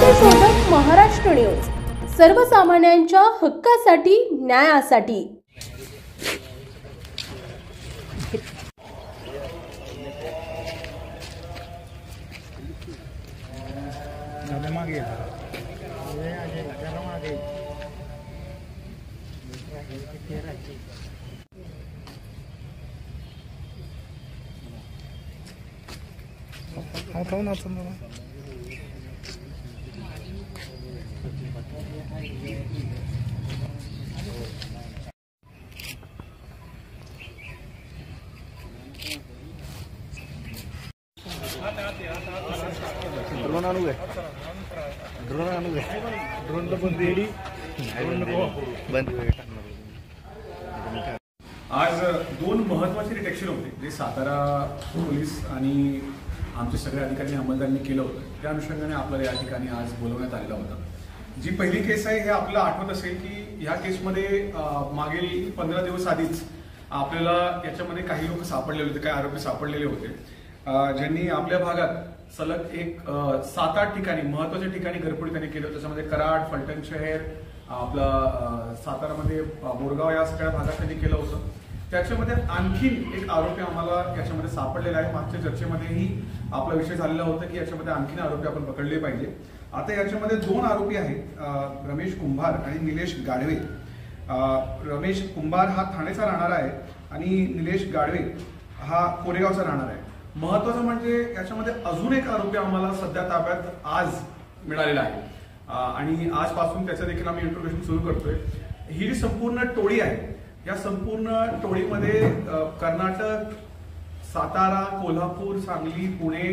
सत्यशोधक महाराष्ट्र न्यूज, सर्वसामान्यांच्या हक्कासाठी, न्यायासाठी। ड्रोन आणू आहे, ड्रोन आणू आहे, ड्रोनला पण रेडी बंद। आज दोन महत्त्वाचे डिटेक्शन होते जे सातारा पोलीस आणि आमचे सगळे अधिकारी अंमलदारांनी केलं होतं। त्या अनुषंगाने आपल्याला या ठिकाणी आज बोलवण्यात आलेलं होतं। जी पहिली केस आहे हे आपल्याला आठवत असेल की ह्या केसमध्ये मागील 15 दिवस आधीच आपल्याला याच्यामध्ये काही लोक सापडलेले होते, काही आरोपी सापडलेले होते ज्यांनी आपल्या भागात सलग एक 7-8 ठिकाणी महत्त्वाच्या ठिकाणी घरफोडी त्यांनी केलं। त्याच्यामध्ये कराड, फलटण शहर, आपला सातारामध्ये बोरगाव या सगळ्या भागात त्यांनी केलं होतं। त्याच्यामध्ये आणखीन एक आरोपी आम्हाला याच्यामध्ये सापडलेला आहे। मागच्या चर्चेमध्येही आपला विषय झालेला होता की याच्यामध्ये आणखीन आरोपी आपण पकडले पाहिजे। आता याच्यामध्ये 2 आरोपी आहेत, रमेश कुंभार आणि निलेश गाडवे। रमेश कुंभार हा ठाणेचा राहणारा आहे आणि निलेश गाडवे हा कोरेगावचा राहणार आहे। महत्वाचं म्हणजे याच्यामध्ये अजून एक आरोपी आम्हाला सध्या ताब्यात आज मिळालेला आहे आणि आजपासून त्याचं देखील आम्ही इंट्रोगेशन सुरू करतोय। ही जी संपूर्ण टोळी आहे या संपूर्ण टोळीमध्ये कर्नाटक, सातारा, कोल्हापूर, सांगली, पुणे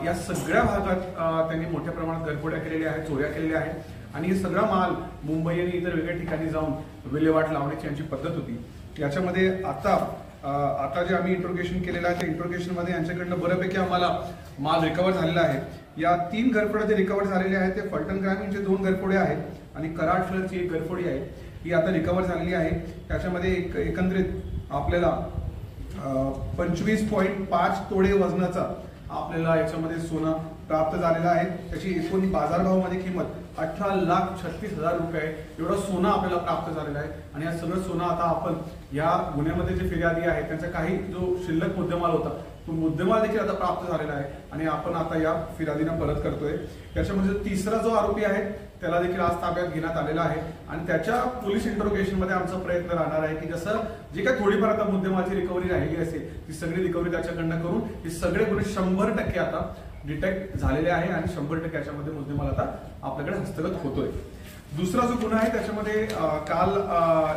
या सगळ्या भागात त्यांनी मोठ्या प्रमाणात घरफोड्या केलेल्या आहेत, चोऱ्या केलेल्या आहेत आणि हे सगळा माल मुंबई आणि इतर वेगळ्या ठिकाणी जाऊन विल्हेवाट लावण्याची यांची पद्धत होती। याच्यामध्ये आता जे आम्ही इंट्रोगेशन केलेलं आहे त्या इंट्रोगेशनमध्ये यांच्याकडनं बऱ्यापैकी आम्हाला माल रिकवर झालेला आहे। या 3 घरफोड्या जे रिकवर झालेल्या आहेत ते फलटण ग्रामीणचे 2 घरफोडे आहेत आणि कराड शहरची 1 घरफोडी आहे, ही आता रिकवर झालेली आहे। त्याच्यामध्ये एकंदरीत आपल्याला 25.5 तोडे वजनाचा आपल्याला याच्यामध्ये सोनं प्राप्त झालेला आहे। त्याची एकूण बाजारभावामध्ये किंमत 18,36,000 रुपये आहे। एवढं सोनं आपल्याला प्राप्त झालेलं आहे आणि या सगळं सोनं आता आपण या गुन्ह्यामध्ये जे फिर्यादी आहे त्यांचा काही जो शिल्लक मुद्देमाल होता तो मुद्देमाल देखील आता प्राप्त झालेला आहे आणि आपण आता या फिर्यादींना परत करतोय। त्याच्यामध्ये तिसरा जो आरोपी आहे त्याला देखील आज ताब्यात घेण्यात आलेला आहे आणि त्याच्या पोलीस इंट्रोगेशनमध्ये आमचा प्रयत्न राहणार आहे की जसं जे काही थोडीफार आता मुद्देमालाची रिकव्हरी राहिली असेल ती सगळी रिकव्हरी त्याच्याकडनं करून हे सगळे गुन्हे 100% आता डिटेक्ट झालेले आहे आणि 100% याच्यामध्ये मुद्देमाल आता आपल्याकडे हस्तगत होतोय। दुसरा जो गुन्हा आहे त्याच्यामध्ये काल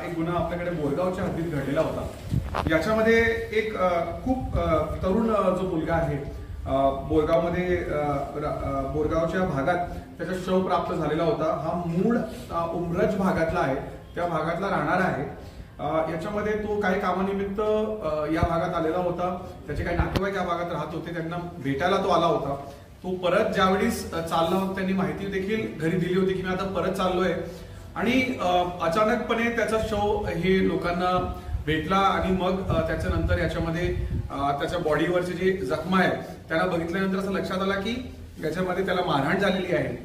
एक गुन्हा आपल्याकडे बोरगावच्या हद्दीत घडलेला होता। याच्यामध्ये एक खूप तरुण जो मुलगा आहे बोरगावमध्ये बोरगावच्या भागात त्याचा शव प्राप्त झालेला होता। हा मूळ उमरज भागातला आहे, त्या भागातला राहणार आहे। याच्यामध्ये तो काही कामानिमित्त या भागात आलेला होता, त्याचे काही नातेवाईक या भागात राहत होते, त्यांना भेटायला तो आला होता। तो परत ज्यावेळेस चालला होता त्यांनी माहिती देखील घरी दिली होती की मी आता परत चाललोय आणि अचानकपणे त्याचा शव हे लोकांना भेटला आणि मग त्याच्यानंतर याच्यामध्ये त्याच्या बॉडीवरचे जे जखमा आहेत त्यांना बघितल्यानंतर असं लक्षात आलं की याच्यामध्ये त्याला मारहाण झालेली आहे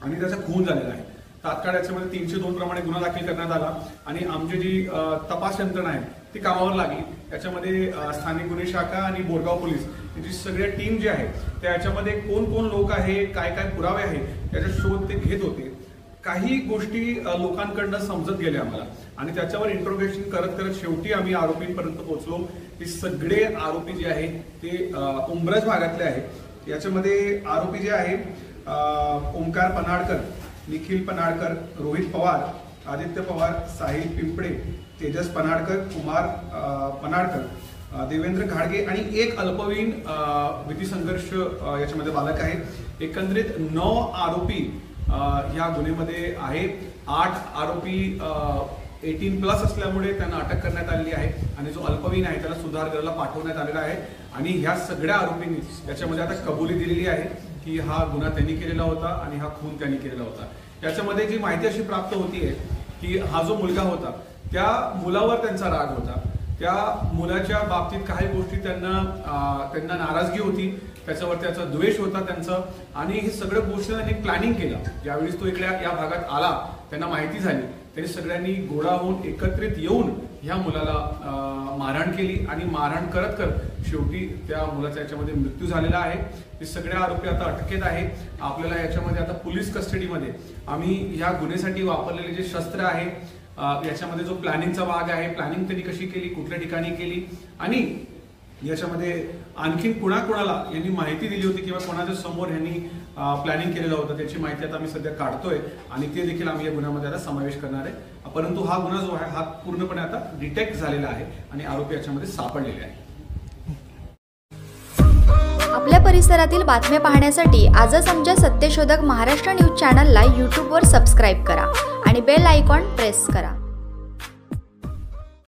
आणि त्याचा खून झालेला आहे। तात्काळ याच्यामध्ये 302 प्रमाणे गुन्हा दाखल करण्यात आला आणि आमची जी तपास यंत्रणा आहे ती कामावर लागली। याच्यामध्ये स्थानिक गुन्हे शाखा आणि बोरगाव पोलीस याची सगळ्या टीम जी आहे त्या याच्यामध्ये कोण कोण लोक आहे, काय काय पुरावे आहे याचा शोध ते घेत होते। काही गोष्टी लोकांकडनं समजत गेल्या आम्हाला आणि त्याच्यावर इंट्रोगेशन करत करत शेवटी आम्ही आरोपींपर्यंत पोहोचलो। हे सगळे आरोपी जे आहे ते उमरज भागातले आहेत। याच्यामध्ये आरोपी जे आहे ओमकार पनाडकर, निखिल पनाडकर, रोहित पवार, आदित्य पवार, साहिल पिंपळे, तेजस पनाडकर, कुमार पनाडकर, देवेंद्र घाडगे आणि एक अल्पवयीन भीती संघर्ष याच्यामध्ये बालक आहे। एकंदरीत 9 आरोपी या गुन्ह्यामध्ये आहेत। 8 आरोपी 18+ असल्यामुळे त्यांना अटक करण्यात आलेली आहे आणि जो अल्पवयीन आहे त्याला सुधारगृहाला पाठवण्यात आलेला आहे आणि ह्या सगळ्या आरोपींनी याच्यामध्ये आता कबुली दिलेली आहे की हा गुन्हा त्यांनी केलेला होता आणि हा खून त्यांनी केलेला होता। याच्यामध्ये जी माहिती अशी प्राप्त होतीये की हा जो मुलगा होता त्या मुलावर त्यांचा राग होता, त्या मुलाच्या बाबतीत काही गोष्टी त्यांना नाराजगी होती, त्याच्यावर त्याचा द्वेष होता त्यांचं, आणि हे सगळं गोष्ट त्यांनी प्लॅनिंग केलं. ज्यावेळेस तो इकडे या भागात आला, त्यांना माहिती झाली, त्यांनी सगळ्यांनी गोळा होऊन एकत्रित येऊन ह्या मुलाला मारहाण केली, आणि मारहाण करत करत शेवटी त्या मुलाचा याच्यामध्ये मृत्यू झालेला आहे. हे सगळे आरोपी आता अटकेत आहे. आपल्याला याच्यामध्ये आता पोलीस कस्टडीमध्ये आम्ही ह्या गुन्ह्यासाठी वापरलेले जे शस्त्र आहे, याच्यामध्ये जो प्लॅनिंगचा भाग आहे, प्लॅनिंग त्यांनी कशी केली, कुठल्या ठिकाणी केली, आणि याच्यामध्ये आणखी कुणाकुणाला यांनी माहिती दिली होती किंवा कोणाच्या समोर यांनी प्लॅनिंग केलेलं होतं, त्याची माहिती आता आम्ही सध्या काढतोय, आणि ते देखील आम्ही या गुन्ह्यामध्ये आता समावेश करणार आहे. परंतु हा गुन्हा जो आहे हा पूर्णपणे आता डिटेक्ट झालेला आहे आणि आरोपी याच्यामध्ये सापडलेले आहे. आपल्या परिसरातील बातम्या पाहण्यासाठी आजच आमच्या सत्यशोधक महाराष्ट्र न्यूज चॅनलला यूट्यूबवर सबस्क्राईब करा आणि बेल आयकॉन प्रेस करा.